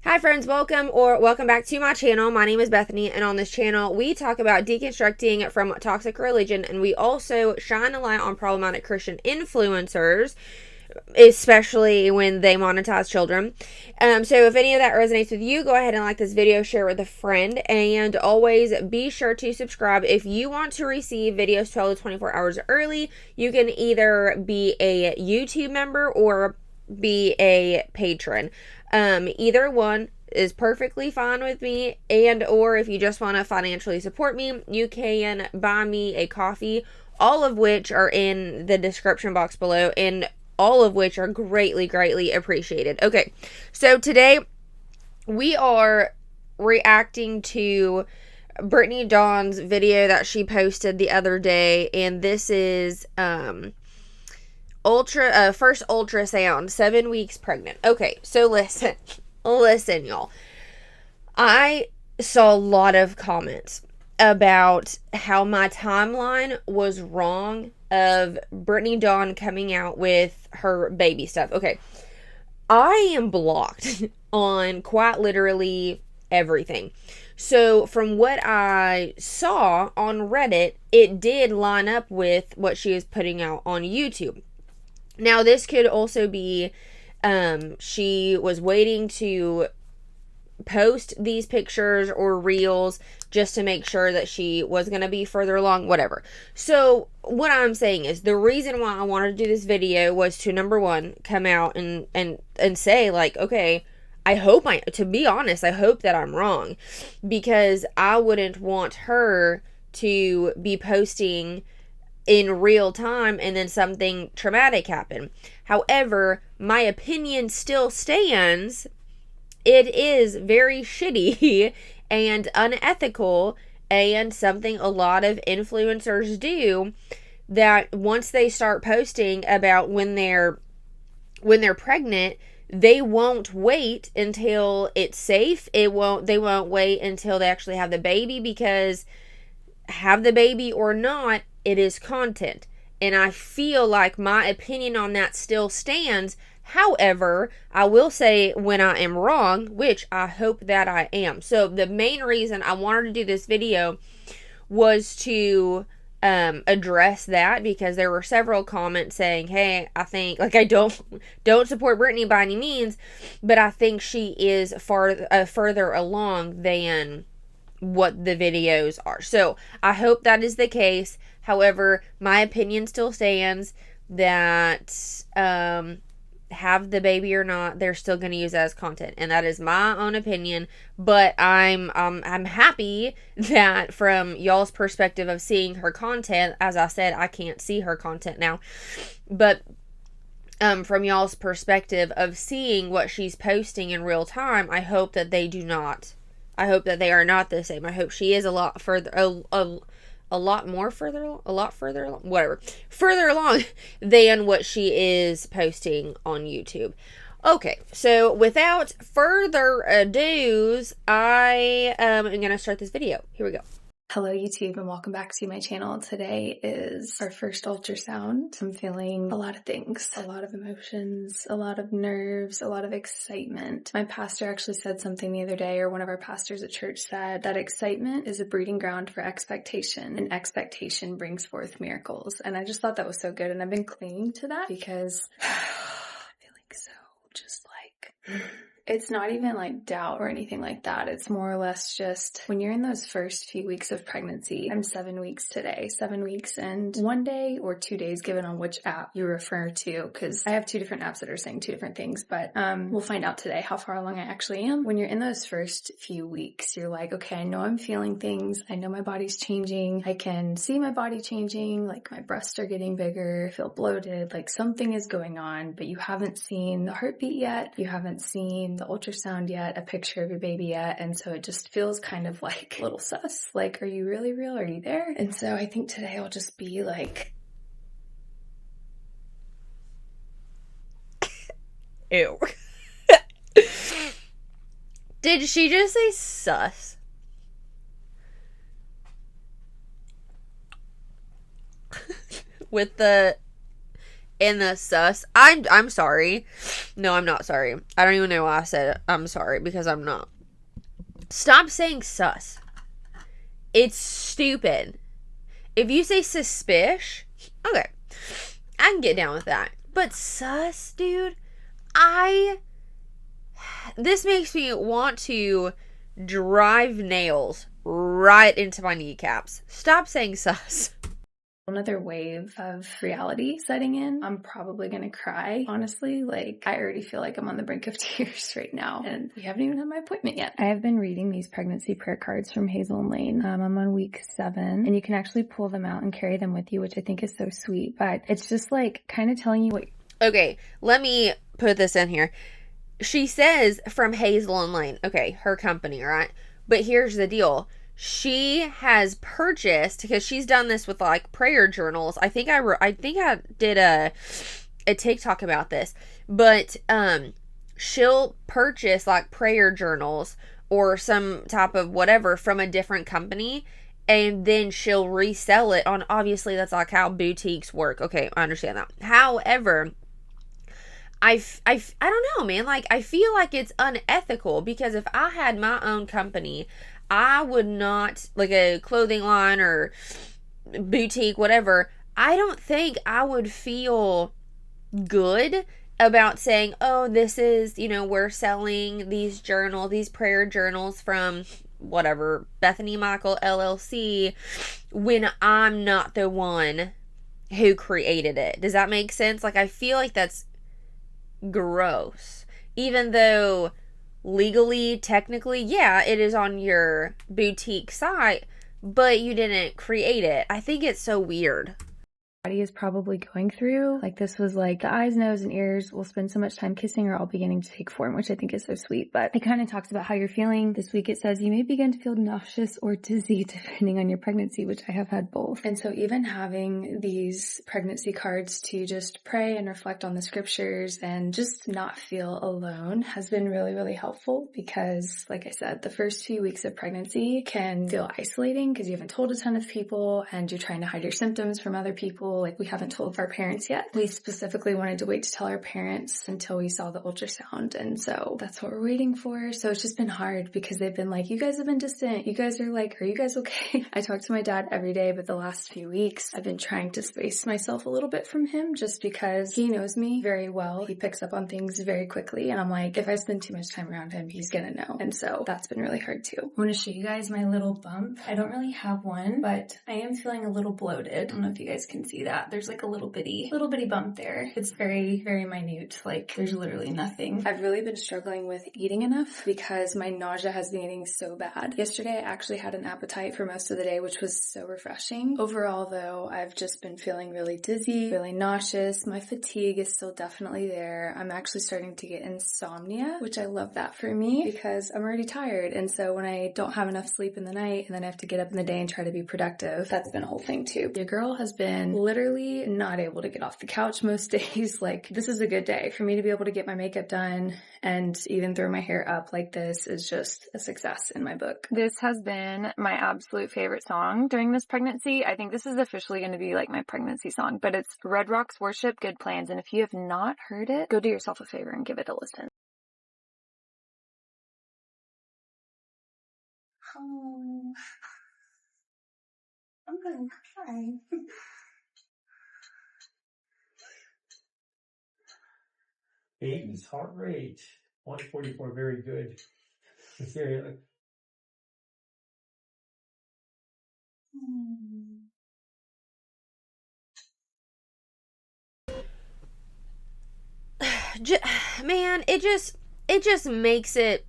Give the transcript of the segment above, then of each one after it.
Hi friends, welcome back to my channel. My name is Bethany, and on this channel we talk about deconstructing from toxic religion, and we also shine a light on problematic Christian influencers, especially when they monetize children. So if any of that resonates with you, go ahead and like this video, share it with a friend, and always be sure to subscribe. If you want to receive videos 12 to 24 hours early, you can either be a YouTube member or be a patron. Either one is perfectly fine with me, and or if you just want to financially support me, you can buy me a coffee, all of which are in the description box below, and all of which are greatly appreciated. Okay, so today we are reacting to Brittany Dawn's video that she posted the other day, and this is first ultrasound, 7 weeks pregnant. Okay, so listen, y'all. I saw a lot of comments about how my timeline was wrong of Brittany Dawn coming out with her baby stuff. Okay, I am blocked on quite literally everything. So from what I saw on Reddit, it did line up with what she is putting out on YouTube. Now, this could also be she was waiting to post these pictures or reels just to make sure that she was going to be further along, whatever. So, what I'm saying is the reason why I wanted to do this video was to, number one, come out and say, like, okay, to be honest, I hope that I'm wrong, because I wouldn't want her to be posting in real time and then something traumatic happen. However, my opinion still stands. It is very shitty and unethical, and something a lot of influencers do, that once they start posting about when they're pregnant, they won't wait until it's safe. They won't wait until they actually have the baby, because have the baby or not, it is content. And I feel like my opinion on that still stands. However, I will say when I am wrong, which I hope that I am. So the main reason I wanted to do this video was to address that, because there were several comments saying, hey, I think, like, I don't support Brittany by any means, but I think she is further along than what the videos are. So I hope that is the case. However, my opinion still stands that have the baby or not, they're still going to use it as content, and that is my own opinion. But I'm happy that from y'all's perspective of seeing her content, as I said, I can't see her content now, but from y'all's perspective of seeing what she's posting in real time, I hope that they do not. I hope that they are not the same. I hope she is a lot further along than what she is posting on YouTube. Okay, so without further ado, I am going to start this video. Here we go. Hello YouTube, and welcome back to my channel. Today is our first ultrasound. I'm feeling a lot of things, a lot of emotions, a lot of nerves, a lot of excitement. My pastor actually said something the other day, or one of our pastors at church said, that excitement is a breeding ground for expectation, and expectation brings forth miracles. And I just thought that was so good, and I've been clinging to that because I'm feeling so just like... It's not even like doubt or anything like that. It's more or less just when you're in those first few weeks of pregnancy. I'm 7 weeks today, 7 weeks and 1 day or 2 days, given on which app you refer to, because I have 2 different apps that are saying 2 different things, but we'll find out today how far along I actually am. When you're in those first few weeks, you're like, okay, I know I'm feeling things. I know my body's changing. I can see my body changing, like my breasts are getting bigger, I feel bloated, like something is going on, but you haven't seen the heartbeat yet. You haven't seen the ultrasound yet, a picture of your baby yet, and so it just feels kind of like a little sus. Like, are you really real? Are you there? And so I think today will just be like... Ew. Did she just say sus? With the And the sus. I'm sorry. No, I'm not sorry. I don't even know why I said it. I'm sorry because I'm not. Stop saying sus. It's stupid. If you say suspicious, okay, I can get down with that. But sus, dude, this makes me want to drive nails right into my kneecaps. Stop saying sus. Another wave of reality setting in. I'm probably gonna cry, honestly. Like, I already feel like I'm on the brink of tears right now, and we haven't even had my appointment yet. I have been reading these pregnancy prayer cards from Hazel and Lane. I'm on week 7, and you can actually pull them out and carry them with you, which I think is so sweet. But it's just like kind of telling you what. Okay, let me put this in here. She says from Hazel and Lane. Okay, her company, right? But here's the deal. She has purchased, because she's done this with like prayer journals. I think I did a TikTok about this, but she'll purchase like prayer journals or some type of whatever from a different company, and then she'll resell it on, obviously that's like how boutiques work. Okay, I understand that. However, I don't know, man. Like, I feel like it's unethical, because if I had my own company, I would not, like a clothing line or boutique, whatever, I don't think I would feel good about saying, oh, this is, we're selling these prayer journals from whatever, Bethany Michael LLC, when I'm not the one who created it. Does that make sense? Like, I feel like that's gross. Even though legally, technically, yeah, it is on your boutique site, but you didn't create it. I think it's so weird. Body is probably going through. Like, this was like the eyes, nose, and ears will spend so much time kissing are all beginning to take form, which I think is so sweet. But it kind of talks about how you're feeling. This week it says you may begin to feel nauseous or dizzy depending on your pregnancy, which I have had both. And so even having these pregnancy cards to just pray and reflect on the scriptures and just not feel alone has been really, really helpful, because like I said, the first few weeks of pregnancy can feel isolating because you haven't told a ton of people and you're trying to hide your symptoms from other people. Like, we haven't told our parents yet. We specifically wanted to wait to tell our parents until we saw the ultrasound. And so that's what we're waiting for. So it's just been hard because they've been like, you guys have been distant. You guys are like, are you guys okay? I talk to my dad every day, but the last few weeks I've been trying to space myself a little bit from him just because he knows me very well. He picks up on things very quickly. And I'm like, if I spend too much time around him, he's gonna know. And so that's been really hard too. I want to show you guys my little bump. I don't really have one, but I am feeling a little bloated. I don't know if you guys can see that. There's like a little bitty bump there. It's very, very minute. Like, there's literally nothing. I've really been struggling with eating enough because my nausea has been getting so bad. Yesterday, I actually had an appetite for most of the day, which was so refreshing. Overall, though, I've just been feeling really dizzy, really nauseous. My fatigue is still definitely there. I'm actually starting to get insomnia, which I love that for me because I'm already tired. And so when I don't have enough sleep in the night and then I have to get up in the day and try to be productive, that's been a whole thing too. Your girl has been literally not able to get off the couch most days. Like, this is a good day for me to be able to get my makeup done and even throw my hair up. Like, this is just a success in my book. This has been my absolute favorite song during this pregnancy. I think this is officially going to be like my pregnancy song, but it's Red Rocks Worship, Good Plans. And if you have not heard it, go do yourself a favor and give it a listen. Oh, I'm gonna cry. Baby's heart rate 144, very good. Very, Man, it just makes it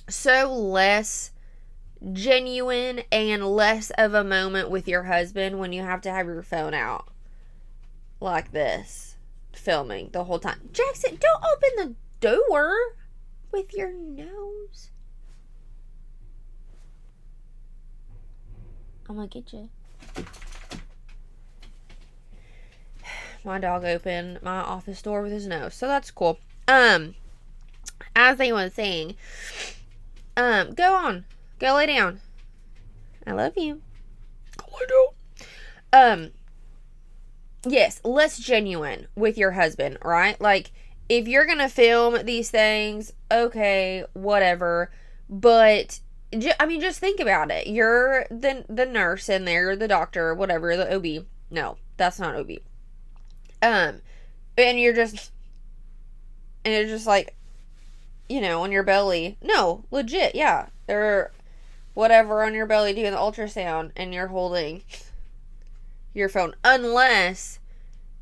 so less genuine and less of a moment with your husband when you have to have your phone out like this, filming the whole time. Jackson, don't open the door with your nose. I'm gonna get you. My dog opened my office door with his nose, so that's cool. As I was saying, go on. Go lay down. I love you. Go lay down. yes, less genuine with your husband, right? Like, if you're gonna film these things, okay, whatever. But I mean, just think about it. You're the nurse in there, the doctor, whatever, the OB. No, that's not OB. And you're just, and it's just like, on your belly. No, legit, yeah. Or whatever on your belly doing the ultrasound, and you're holding your phone, unless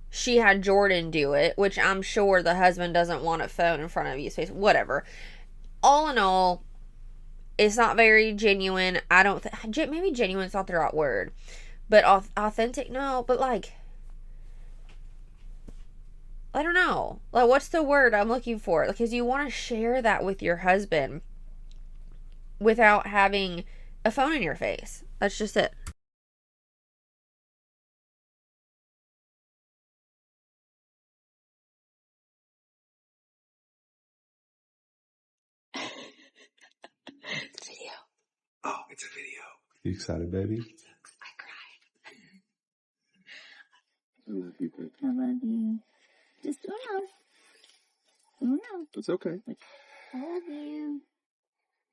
she had Jordan do it, which I'm sure the husband doesn't want a phone in front of his face. Whatever. All in all, it's not very genuine. I don't think, maybe genuine's not the right word, but authentic, no. But like, I don't know. Like, what's the word I'm looking for? Because you want to share that with your husband without having a phone in your face. That's just it. Video. Oh, it's a video. You excited, baby? I cried. I love you, baby. I love you. Just no. It's okay. I love you.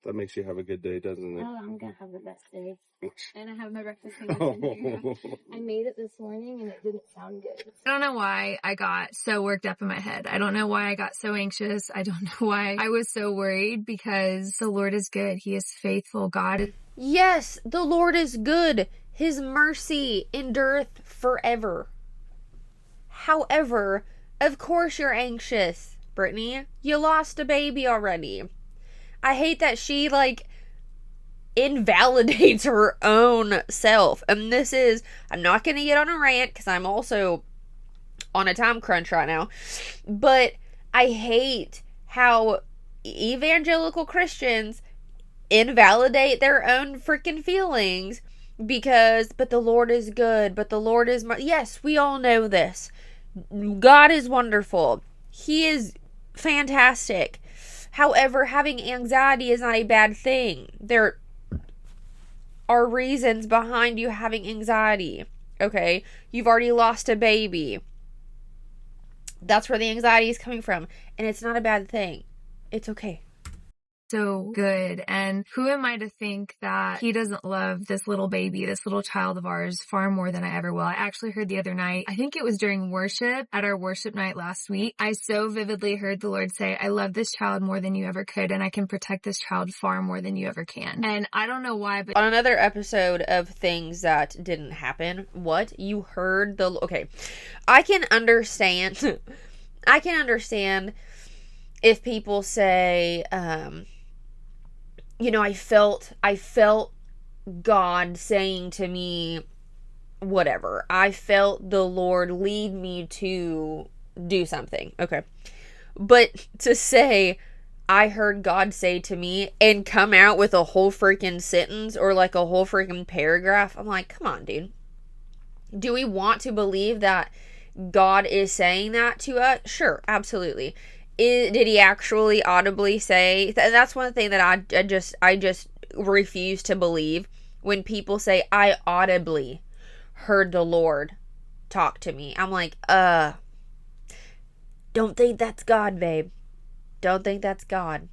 That makes you have a good day, doesn't it? Oh, I'm gonna have the best day. And I have my breakfast sandwich. I made it this morning and it didn't sound good. I don't know why I got so worked up in my head. I don't know why I got so anxious. I don't know why I was so worried, because the Lord is good. He is faithful. God. Yes, the Lord is good. His mercy endureth forever. However, of course you're anxious, Brittany. You lost a baby already. I hate that she, like, invalidates her own self. And this is, I'm not going to get on a rant because I'm also on a time crunch right now. But I hate how evangelical Christians invalidate their own freaking feelings because, but the Lord is good, but the Lord is, yes, we all know this. God is wonderful. He is fantastic. However, having anxiety is not a bad thing. There are reasons behind you having anxiety. Okay? You've already lost a baby. That's where the anxiety is coming from. And it's not a bad thing. It's okay. So good. And who am I to think that he doesn't love this little baby, this little child of ours, far more than I ever will? I actually heard the other night, I think it was during worship at our worship night last week, I so vividly heard the Lord say, I love this child more than you ever could, and I can protect this child far more than you ever can. And I don't know why, but on another episode of things that didn't happen, what? You heard the, okay, I can understand if people say, I felt God saying to me, whatever. I felt the Lord lead me to do something. Okay. But to say, I heard God say to me and come out with a whole freaking sentence or like a whole freaking paragraph, I'm like, come on, dude. Do we want to believe that God is saying that to us? Sure, absolutely. Did he actually audibly say? That's one thing that I just refuse to believe when people say, I audibly heard the Lord talk to me. I'm like, don't think that's God, babe. Don't think that's God.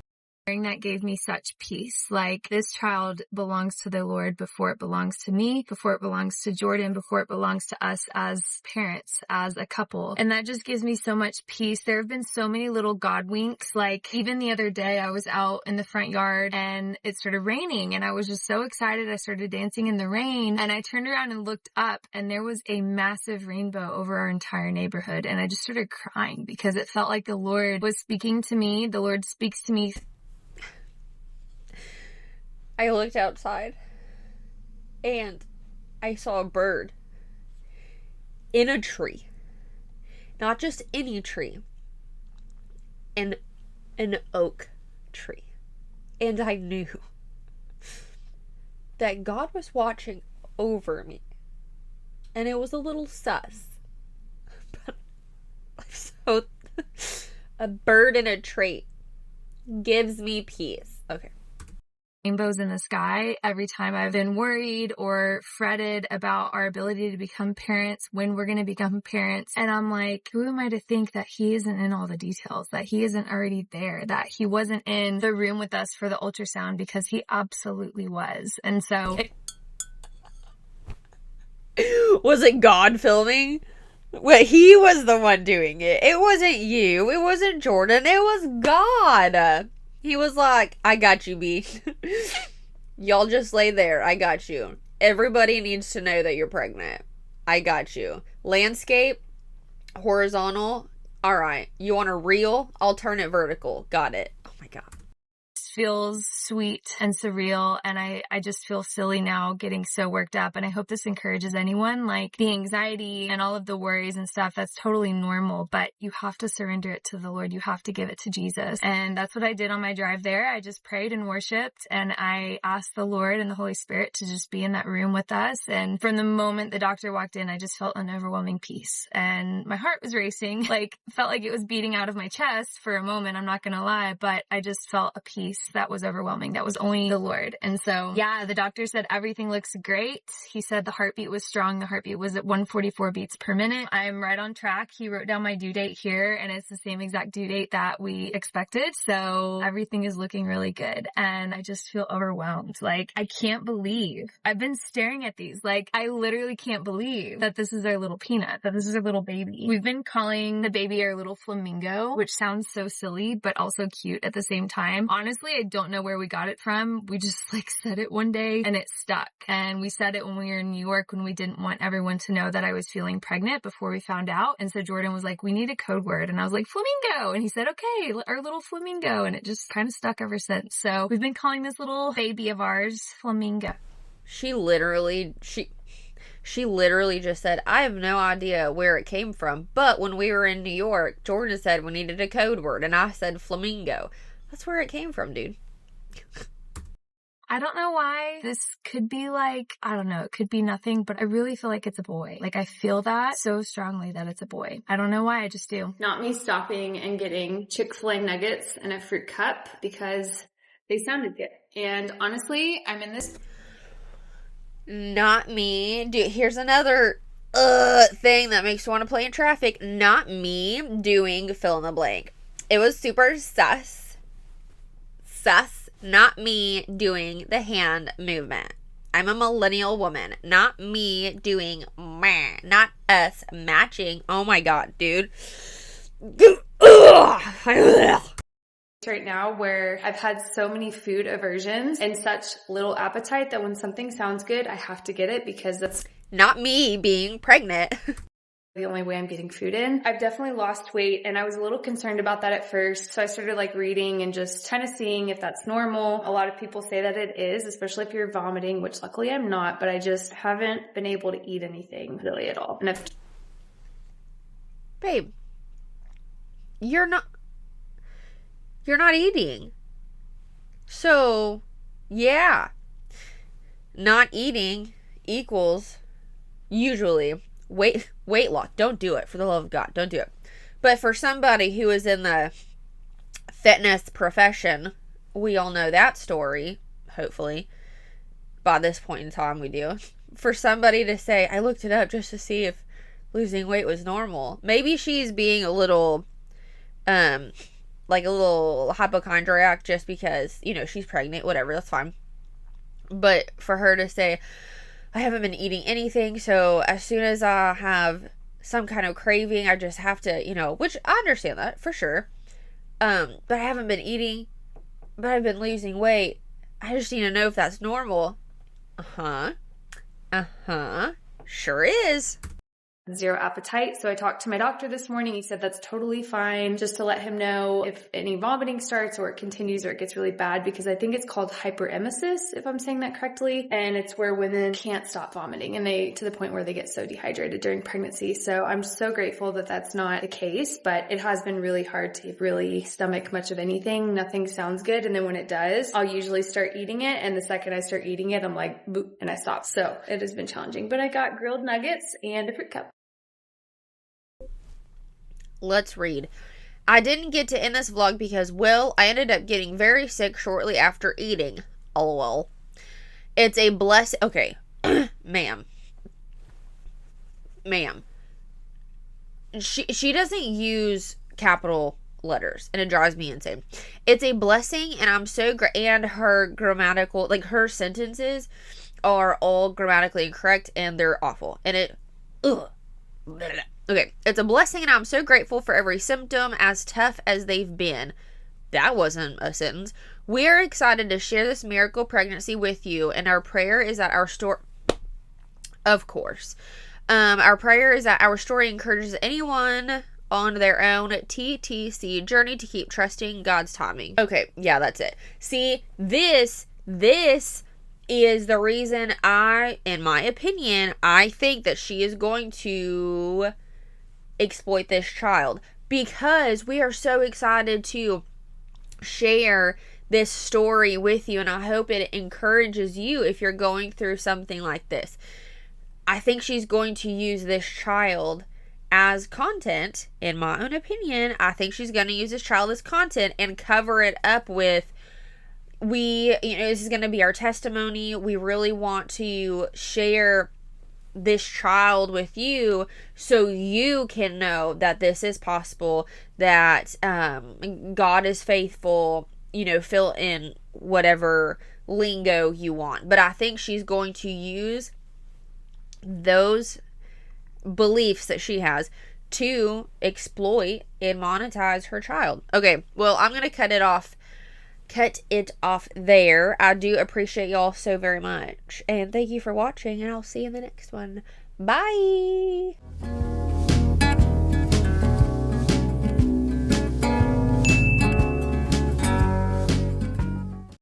that gave me such peace. Like, this child belongs to the Lord before it belongs to me, before it belongs to Jordan, before it belongs to us as parents, as a couple. And that just gives me so much peace. There have been so many little God winks. Like, even the other day, I was out in the front yard and it started raining and I was just so excited. I started dancing in the rain and I turned around and looked up and there was a massive rainbow over our entire neighborhood. And I just started crying because it felt like the Lord was speaking to me. The Lord speaks to me. I looked outside and I saw a bird in a tree. Not just any tree, an oak tree. And I knew that God was watching over me. And it was a little sus. But so a bird in a tree gives me peace. Okay. rainbows in the sky every time I've been worried or fretted about our ability to become parents, when we're going to become parents. And I'm like, who am I to think that he isn't in all the details, that he isn't already there, that he wasn't in the room with us for the ultrasound, because he absolutely was. And so was it God filming? Well, he was the one doing it. It wasn't you. It wasn't Jordan. It was God. He was like, I got you, B. Y'all just lay there. I got you. Everybody needs to know that you're pregnant. I got you. Landscape, horizontal. All right. You want a real? I'll turn it vertical. Got it. Oh my God. Feels sweet and surreal, and I just feel silly now getting so worked up. And I hope this encourages anyone. Like, the anxiety and all of the worries and stuff, that's totally normal, but you have to surrender it to the Lord. You have to give it to Jesus. And that's what I did on my drive there. I just prayed and worshiped, and I asked the Lord and the Holy Spirit to just be in that room with us. And from the moment the doctor walked in, I just felt an overwhelming peace, and my heart was racing, like, felt like it was beating out of my chest for a moment, I'm not gonna lie, but I just felt a peace that was overwhelming. That was only the Lord. And so, yeah, the doctor said everything looks great. He said the heartbeat was strong. The heartbeat was at 144 beats per minute. I'm right on track. He wrote down my due date here, and it's the same exact due date that we expected. So everything is looking really good. And I just feel overwhelmed. Like, I can't believe I've been staring at these. Like, I literally can't believe that this is our little peanut, that this is our little baby. We've been calling the baby our little flamingo, which sounds so silly, but also cute at the same time. Honestly, I don't know where we got it from. We just said it one day and it stuck. And we said it when we were in New York, when we didn't want everyone to know that I was feeling pregnant before we found out. And so Jordan was like, we need a code word. And I was like, flamingo. And he said, okay, our little flamingo. And it just kind of stuck ever since. So we've been calling this little baby of ours Flamingo. She literally just said, I have no idea where it came from. But when we were in New York, Jordan said we needed a code word. And I said flamingo. That's where it came from, dude. I don't know why. This could be like, I don't know, it could be nothing, but I really feel like it's a boy. Like, I feel that so strongly that it's a boy. I don't know why, I just do. Not me stopping and getting Chick-fil-A nuggets and a fruit cup because they sounded good. And honestly, I'm in this. Not me. Dude, here's another thing that makes you want to play in traffic. Not me doing fill in the blank. It was super sus. Not me doing the hand movement. I'm a millennial woman. Not me doing meh. Not us matching. Oh my God, dude. Right now where I've had so many food aversions and such little appetite that when something sounds good, I have to get it because that's not me being pregnant. The only way I'm getting food in. I've definitely lost weight and I was a little concerned about that at first. So I started reading and just kind of seeing if that's normal. A lot of people say that it is, especially if you're vomiting, which luckily I'm not, but I just haven't been able to eat anything really at all. And babe, you're not eating. So, yeah. Not eating equals usually weight loss. Don't do it. For the love of God, don't do it. But for somebody who is in the fitness profession, we all know that story, hopefully. By this point in time, we do. For somebody to say, I looked it up just to see if losing weight was normal. Maybe she's being a little, a little hypochondriac just because, she's pregnant, whatever, that's fine. But for her to say, I haven't been eating anything, so as soon as I have some kind of craving, I just have to, which I understand that, for sure. But I haven't been eating, but I've been losing weight. I just need to know if that's normal. Sure is. Zero appetite. So I talked to my doctor this morning. He said that's totally fine, just to let him know if any vomiting starts or it continues or it gets really bad, because I think it's called hyperemesis, if I'm saying that correctly. And it's where women can't stop vomiting and to the point where they get so dehydrated during pregnancy. So I'm so grateful that that's not the case, but it has been really hard to really stomach much of anything. Nothing sounds good. And then when it does, I'll usually start eating it. And the second I start eating it, I'm like, boop, and I stop. So it has been challenging, but I got grilled nuggets and a fruit cup. Let's read. I didn't get to end this vlog because, I ended up getting very sick shortly after eating. LOL. It's a blessing. Okay. Ma'am. She doesn't use capital letters, and it drives me insane. It's a blessing, and I'm so and her grammatical, like, her sentences are all grammatically incorrect, and they're awful, and it okay, it's a blessing, and I'm so grateful for every symptom, as tough as they've been. That wasn't a sentence. We're excited to share this miracle pregnancy with you, and our prayer is that our story, of course, our prayer is that our story encourages anyone on their own TTC journey to keep trusting God's timing. Okay, yeah, that's it. See, this is the reason in my opinion, I think that she is going to exploit this child, because we are so excited to share this story with you, and I hope it encourages you if you're going through something like this. I think she's going to use this child as content. In my own opinion, I think she's going to use this child as content and cover it up with, this is going to be our testimony. We really want to share this child with you so you can know that this is possible, that God is faithful, fill in whatever lingo you want. But I think she's going to use those beliefs that she has to exploit and monetize her child. Okay, well, I'm going to cut it off there. I do appreciate y'all so very much, and thank you for watching, and I'll see you in the next one. Bye.